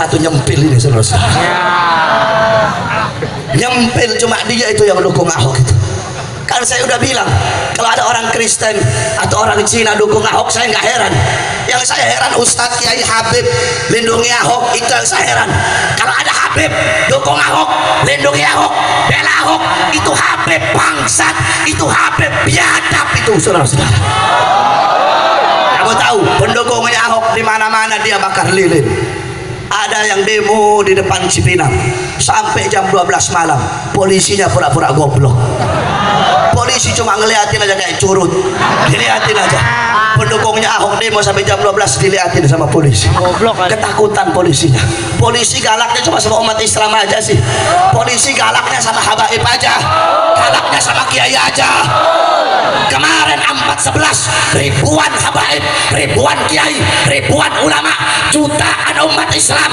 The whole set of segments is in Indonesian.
satu nyempil ini saudara. Nyempil cuma dia itu yang mendukung Ahok itu. Kan saya udah bilang kalau ada orang Kristen atau orang Cina dukung Ahok saya nggak heran. Yang saya heran Ustadz Kiai Habib lindungi Ahok, itu yang saya heran. Kalau ada Habib dukung Ahok, lindungi Ahok, bela Ahok, itu Habib bangsat, itu Habib biadab itu saudara-saudara. Kamu tahu pendukungnya Ahok di mana-mana dia bakar lilin. Ada yang demo di depan Cipinang sampai jam 12 malam, polisinya pura-pura goblok. Polisi cuma ngeliatin aja kayak curut, diliatin aja. Pendukungnya Ahok demo sampai jam 12 diliatin sama polisi. Ketakutan polisinya. Polisi galaknya cuma sama umat Islam aja sih. Polisi galaknya sama habaib aja, galaknya sama kiai aja. Kemarin 4/11 ribuan habaib, ribuan kiai, ribuan ulama, jutaan umat Islam.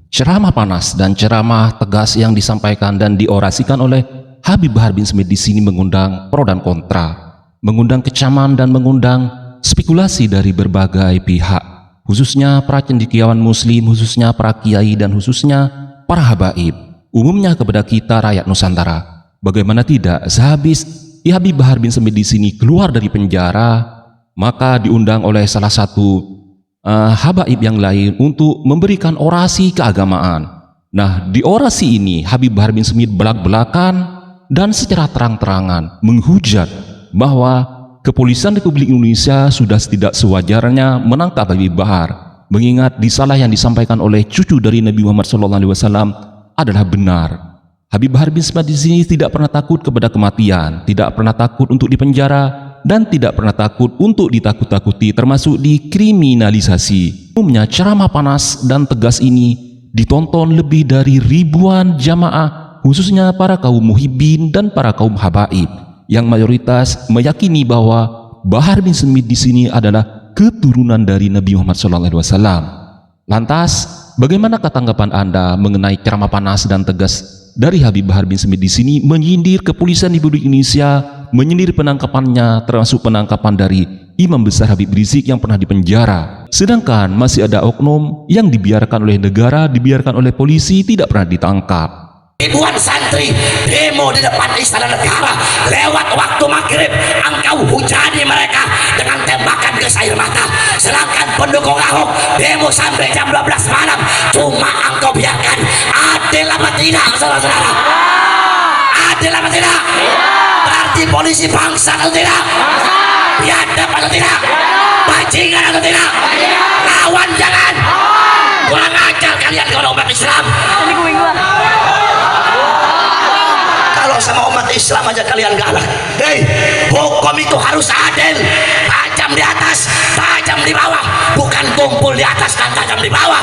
Ceramah panas dan ceramah tegas yang disampaikan dan diorasikan oleh Habib Bahar bin Smith di sini mengundang pro dan kontra, mengundang kecaman dan mengundang spekulasi dari berbagai pihak, khususnya para cendekiawan muslim, khususnya para kiai dan khususnya para habaib, umumnya kepada kita rakyat Nusantara. Bagaimana tidak, sehabis Habib Bahar bin Smith di sini keluar dari penjara, maka diundang oleh salah satu habaib yang lain untuk memberikan orasi keagamaan. Nah, di orasi ini Habib Bahar bin Smith belak-belakan dan secara terang-terangan menghujat bahwa kepolisian Republik Indonesia sudah tidak sewajarnya menangkap Habib Bahar, mengingat disalah yang disampaikan oleh cucu dari Nabi Muhammad SAW adalah benar. Habib Bahar bin Smith di sini tidak pernah takut kepada kematian, tidak pernah takut untuk dipenjara, dan tidak pernah takut untuk ditakut-takuti, termasuk dikriminalisasi. Umumnya ceramah panas dan tegas ini ditonton lebih dari ribuan jamaah, khususnya para kaum muhibbin dan para kaum habaib, yang mayoritas meyakini bahwa Bahar bin Smith di sini adalah keturunan dari Nabi Muhammad SAW. Lantas, bagaimana tanggapan Anda mengenai ceramah panas dan tegas dari Habib Bahar bin Smith di sini menyindir kepolisian Republik Indonesia, menyindir penangkapannya, termasuk penangkapan dari Imam Besar Habib Rizik yang pernah dipenjara. Sedangkan masih ada oknum yang dibiarkan oleh negara, dibiarkan oleh polisi, tidak pernah ditangkap. Ribuan santri demo di depan istana negara, lewat waktu maghrib engkau hujani mereka dengan tembakan gas air mata. Sedangkan pendukung Ahok demo sampai jam 12 malam, cuma engkau biarkan. Adil apa tidak, saudara-saudara? Adil apa tidak? Berarti polisi bangsa atau tidak? Biadab atau tidak? Bajingan atau tidak? Lawan jangan. Kurang ajar kalian kepada umat Islam. Kalau sama umat Islam aja kalian galak. Hei, hukum itu harus adil, tajam di atas, tajam di bawah, bukan tumpul di atas dan tajam di bawah.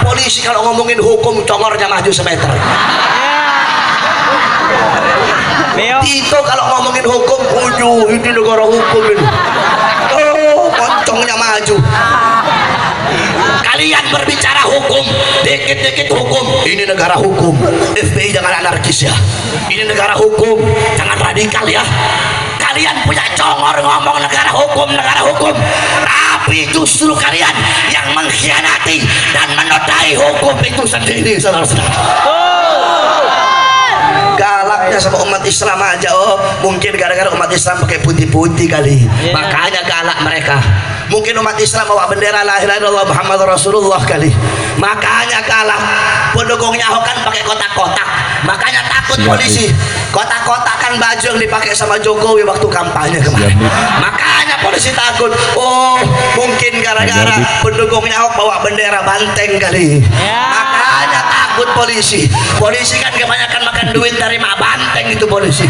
Polisi kalau ngomongin hukum congornya maju semeter. Tito kalau ngomongin hukum, ini negara hukum ini. Oh, koncongnya maju. Kalian berbicara hukum, dikit-dikit hukum. Ini negara hukum. FPI jangan anarkis ya. Ini negara hukum, jangan radikal ya. Kalian punya congor ngomong negara hukum, tapi justru kalian yang mengkhianati dan menodai hukum itu sendiri, saudara-saudara. Galaknya sama umat Islam aja. Oh, mungkin gara-gara umat Islam pakai putih-putih kali, makanya galak mereka. Mungkin umat Islam bawa bendera la ilaha illallah Muhammad Rasulullah kali, makanya kalah. Pendukungnya Ahok kan pakai kotak-kotak, makanya takut polisi. Kotak-kotak kan baju yang dipakai sama Jokowi waktu kampanye kemarin, makanya polisi takut. Oh, mungkin gara-gara pendukungnya Ahok bawa bendera banteng kali, makanya takut polisi. Polisi kan kebanyakan makan duit dari mak banteng itu polisi.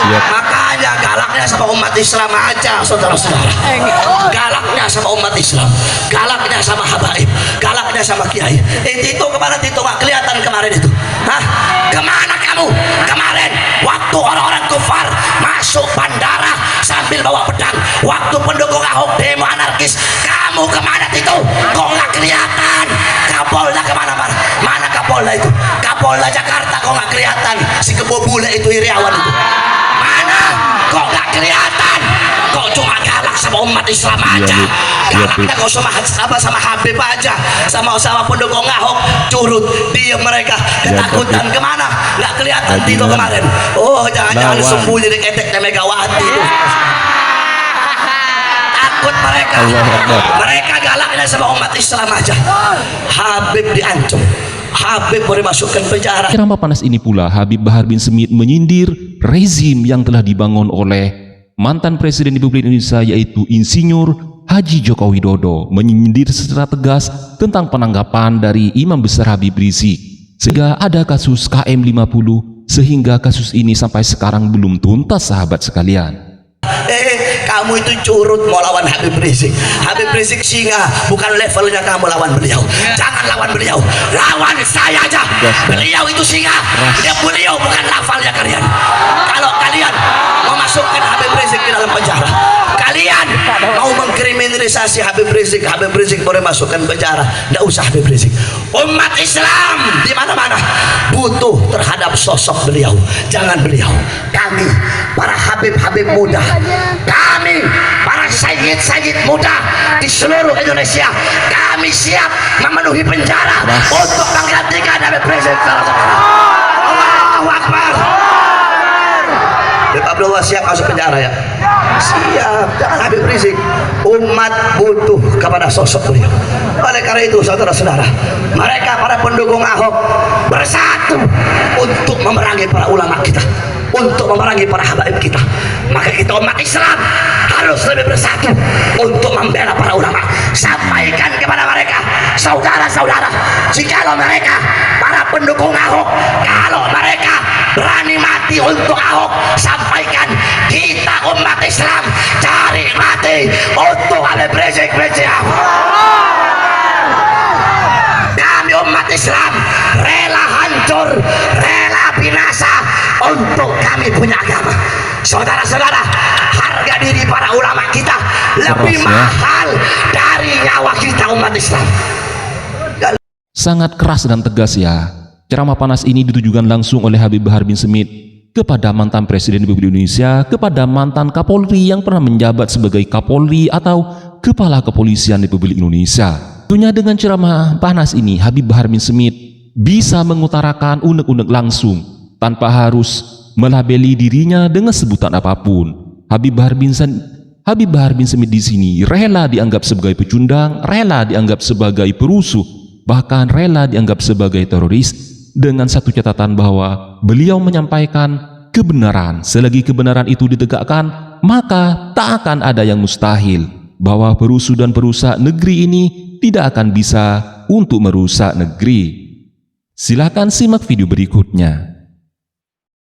Makanya galaknya sama umat Islam aja, saudara-saudara. Galaknya sama umat Islam, galaknya sama habaib, galaknya sama kiai. Tito kemana Tito? Nggak kelihatan kemarin itu. Hah? Kemana kamu kemarin? Waktu orang-orang kufar masuk bandara sambil bawa pedang, waktu pendukung Ahok demo anarkis, kamu kemana Tito? Kok nggak kelihatan? Kapolda kemana? Mana Kapolda itu? Kapolda Jakarta kok nggak kelihatan? Si kebo bule itu Iriawan itu mana? Kok nggak kelihatan? kok cuma galak sama umat Islam aja, galaknya kok sama Habib aja, sama pendukung Ahok, curut diem mereka, ketakutan kemana, nggak kelihatan Tito kemarin. Oh jangan-jangan sembunyi di keteknya Megawati itu. Takut mereka galaknya sama umat Islam aja. Habib diancam, Habib boleh masukkan penjara. Ceramah panas ini pula Habib Bahar bin Smith menyindir rezim yang telah dibangun oleh mantan Presiden Republik Indonesia yaitu Insinyur Haji Joko Widodo, menyindir secara tegas tentang penanggapan dari Imam Besar Habib Rizik sehingga ada kasus KM50 sehingga kasus ini sampai sekarang belum tuntas sahabat sekalian. Kamu itu curut mau lawan Habib Rizik. Habib Rizik singa, bukan levelnya kamu lawan beliau. Jangan lawan beliau, lawan saya aja. Beliau itu singa, beliau bukan levelnya kalian. Kalau kalian mau masukkan Habib Rizik di dalam penjara, kalian mau mengkriminalisasi Habib Rizik boleh masukkan penjara. Tidak usah Habib Rizik. Umat Islam di mana-mana butuh terhadap sosok beliau. Jangan beliau. Kami para Habib muda, kami para sayyid muda di seluruh Indonesia, kami siap memenuhi penjara untuk menggantikan Habib Rizik. Allahu Akbar. Habib Abdullah siap masuk penjara ya? Siap. Jangan Habib Rizik. Umat butuh kepada sosok beliau. Oleh karena itu saudara-saudara, mereka para pendukung Ahok bersatu untuk memerangi para ulama kita, untuk memerangi para habaib kita. Maka kita umat Islam harus lebih bersatu untuk membela para ulama. Sampaikan kepada mereka, saudara-saudara, jikalau mereka para pendukung Ahok, kalau mereka berani mati untuk Ahok, sampaikan kita umat Islam cari mati untuk Habib Rizik. Kami umat Islam rela hancur, rela binasa untuk kami punya agama. Saudara-saudara, harga diri para ulama kita lebih mahal dari nyawa kita umat Islam. Sangat keras dan tegas ya. Ceramah panas ini ditujukan langsung oleh Habib Bahar bin Smith kepada mantan Presiden Republik Indonesia, kepada mantan Kapolri yang pernah menjabat sebagai Kapolri atau Kepala Kepolisian Republik Indonesia. Tentunya dengan ceramah panas ini Habib Bahar bin Smith bisa mengutarakan unek-unek langsung tanpa harus melabeli dirinya dengan sebutan apapun. Habib Bahar bin Smith di sini rela dianggap sebagai pecundang, rela dianggap sebagai perusuh, bahkan rela dianggap sebagai teroris, dengan satu catatan bahwa beliau menyampaikan kebenaran. Selagi kebenaran itu ditegakkan, maka tak akan ada yang mustahil bahwa perusuh dan perusak negeri ini tidak akan bisa untuk merusak negeri. Silakan simak video berikutnya.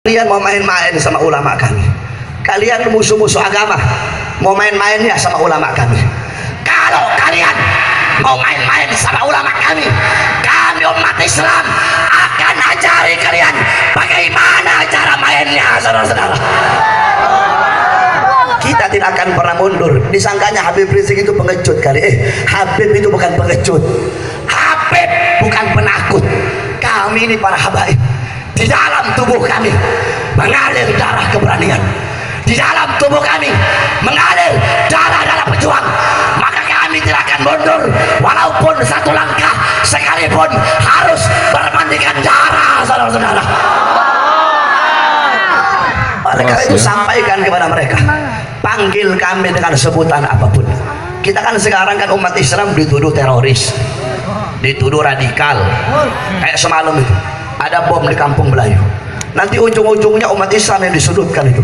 Kalian mau main-main sama ulama kami, kalian musuh-musuh agama mau main-mainnya sama ulama kami. Kalau kalian mau main-main sama ulama kami umat Islam akan ajari kalian bagaimana cara mainnya, saudara-saudara. Kita tidak akan pernah mundur. Disangkanya Habib Rizik itu pengecut kali. Habib itu bukan pengecut, Habib bukan penakut. Kami ini para habaib, di dalam tubuh kami mengalir darah keberanian, di dalam tubuh kami mengalir darah pejuang. Maka kami tidak akan mundur walaupun satu langkah sekalipun harus bermandikan darah, saudara-saudara. Oleh karena itu sampaikan kepada mereka, panggil kami dengan sebutan apapun. Kita kan sekarang kan umat Islam dituduh teroris, dituduh radikal. Kayak semalam itu ada bom di Kampung Melayu, nanti ujung-ujungnya umat Islam yang disudutkan itu.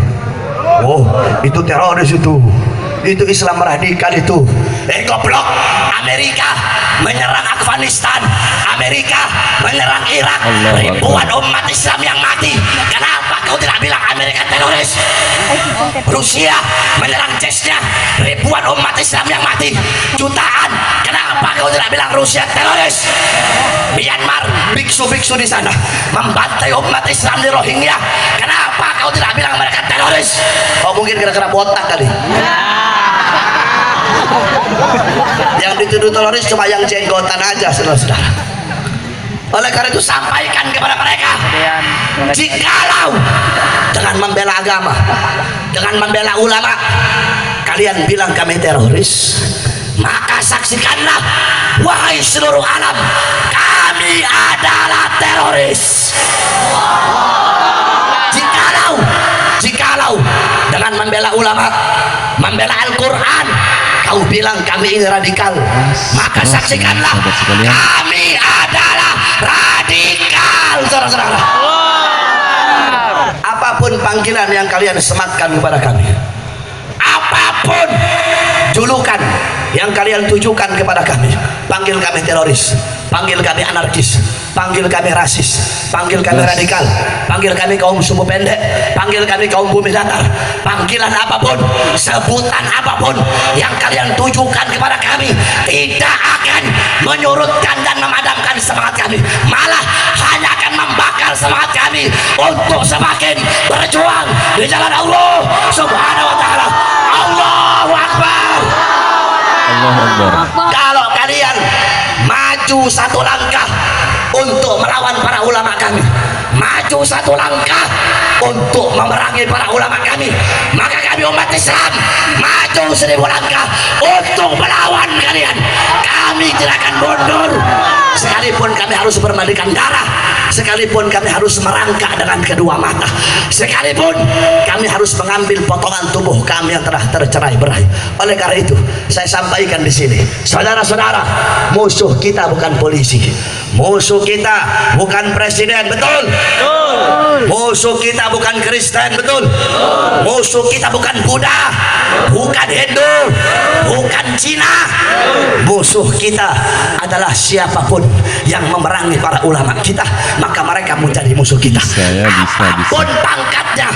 Oh, itu teroris itu Islam radikal itu. Goblok, Amerika menyerang Afghanistan, Amerika menyerang Irak, ribuan umat Islam yang mati. Kenapa kau tidak bilang Amerika teroris? Rusia menyerang Chechnya, ribuan umat Islam yang mati, jutaan. Kenapa kau tidak bilang Rusia teroris? Myanmar, biksu-biksu di sana membantai umat Islam di Rohingya. Kenapa kau tidak bilang mereka teroris? Oh, mungkin gara-gara botak kali. Yang dituduh teroris cuma yang jenggotan aja, saudara-saudara. Oleh karena itu sampaikan kepada mereka, jikalau dengan membela agama, dengan membela ulama, kalian bilang kami teroris, maka saksikanlah wahai seluruh alam, kami adalah teroris. Jikalau dengan membela ulama, membela Al-Quran, kau bilang kami ini radikal, maka saksikanlah kami adalah radikal, saudara-saudara. Apapun panggilan yang kalian sematkan kepada kami, apapun julukan yang kalian tujukan kepada kami, panggil kami teroris, panggil kami anarkis, panggil kami rasis, panggil kami radikal, panggil kami kaum sumbu pendek, panggil kami kaum bumi datar, panggilan apapun, sebutan apapun yang kalian tujukan kepada kami tidak akan menyurutkan dan memadamkan semangat kami, malah hanya akan membakar semangat kami untuk semakin berjuang di jalan Allah Subhanahu wa ta'ala. Allahu Akbar. Allahu Akbar. Kalau kalian maju satu langkah untuk melawan para ulama kami, maju satu langkah untuk memerangi para ulama kami, maka kami umat Islam maju 1000 langkah untuk melawan kalian. Kami tidak akan mundur, sekalipun kami harus bermandikan darah, sekalipun kami harus merangkak dengan kedua mata, sekalipun kami harus mengambil potongan tubuh kami yang telah tercerai-berai. Oleh karena itu, saya sampaikan di sini, saudara-saudara, musuh kita bukan polisi, musuh kita bukan presiden, betul? Musuh kita bukan Kristen, betul? Musuh kita bukan Buddha, bukan Hindu, bukan Cina. Musuh kita adalah siapapun yang memerangi para ulama kita, maka mereka menjadi musuh kita. Apapun pangkatnya,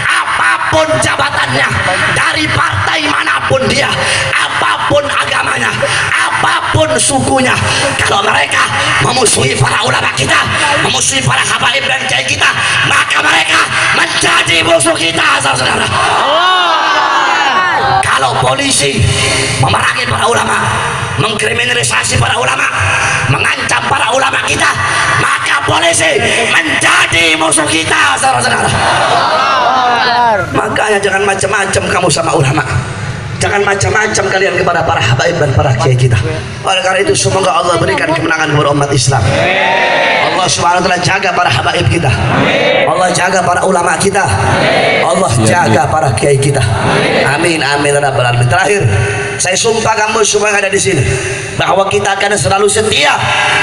apapun jabatannya, dari partai manapun dia, apapun agamanya, apapun sukunya, kalau mereka memusuhi para ulama kita, memusuhi para habaib dan kiai kita, maka mereka menjadi musuh kita, saudara-saudara. Kalau polisi memerangi para ulama, mengkriminalisasi para ulama, mengancam para ulama kita, maka polisi menjadi musuh kita, saudara-saudara. Makanya jangan macam-macam kamu sama ulama, jangan macam-macam kalian kepada para habaib dan para kiai kita. Oleh karena itu, semoga Allah berikan kemenangan kepada umat Islam. Allah Subhanahu wa ta'ala jaga para habaib kita, Allah jaga para ulama kita, Allah jaga para kiai kita. Amin amin ya rabbal alamin. Terakhir, saya sumpah kamu semua yang ada di sini bahwa kita akan selalu setia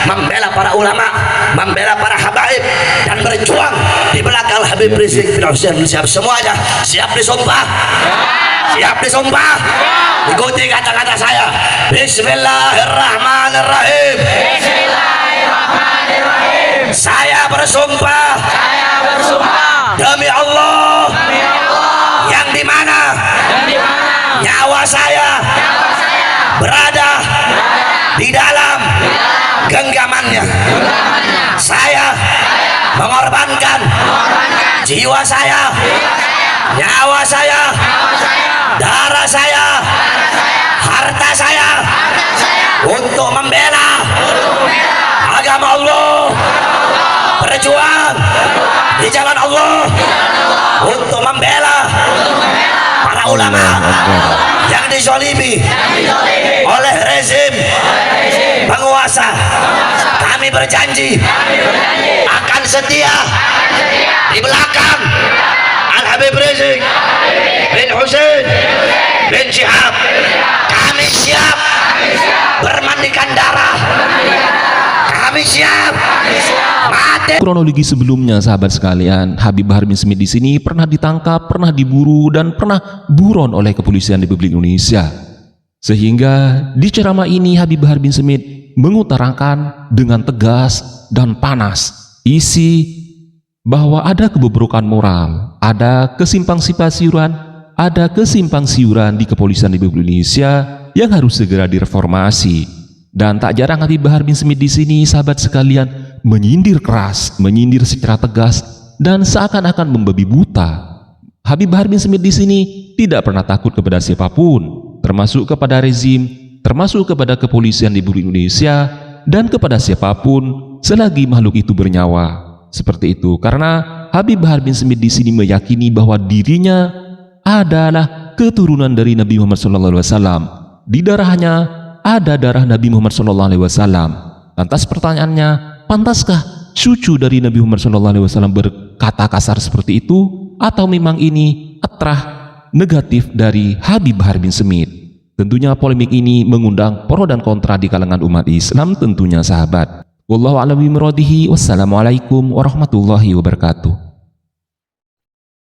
membela para ulama, membela para habaib, dan berjuang di belakang Habib Rizik bin Hussein. Siap semuanya? Siap disumpah? Siap disumpah? Ikuti kata-kata saya. Bismillahirrahmanirrahim. Bismillahirrahmanirrahim. Saya bersumpah. Demi Allah. Yang dimana nyawa saya berada di dalam genggamannya. Saya mengorbankan jiwa saya, nyawa saya, darah saya, harta saya untuk membela agama Allah, berjuang di jalan Allah, untuk membela para ulama yang dizalimi oleh rezim penguasa. Kami berjanji akan setia di belakang Al-Habib Rizik bin Hussein bin Syihab. Kami siap bermandikan darah, kami siap mati. Kronologi sebelumnya, sahabat sekalian, Habib Bahar bin Smith di sini pernah ditangkap, pernah diburu, dan pernah buron oleh kepolisian Republik Indonesia. Sehingga di ceramah ini Habib Bahar bin Smith mengutarakan dengan tegas dan panas isi bahwa ada kebobrokan moral, ada kesimpang siuran di kepolisian Republik Indonesia yang harus segera direformasi. Dan tak jarang Habib Bahar bin Smith di sini, sahabat sekalian, menyindir keras, menyindir secara tegas, dan seakan-akan membabi buta. Habib Bahar bin Smith di sini tidak pernah takut kepada siapapun, termasuk kepada rezim, termasuk kepada kepolisian Republik Indonesia, dan kepada siapapun selagi makhluk itu bernyawa. Seperti itu, karena Habib Bahar bin Smith di sini meyakini bahwa dirinya adalah keturunan dari Nabi Muhammad SAW. Di darahnya ada darah Nabi Muhammad SAW. Lantas pertanyaannya, pantaskah cucu dari Nabi Muhammad SAW berkata kasar seperti itu? Atau memang ini atrah negatif dari Habib Bahar bin Smith? Tentunya polemik ini mengundang pro dan kontra di kalangan umat Islam tentunya sahabat. Wallahu a'lam bishawab. Wassalamualaikum warahmatullahi wabarakatuh.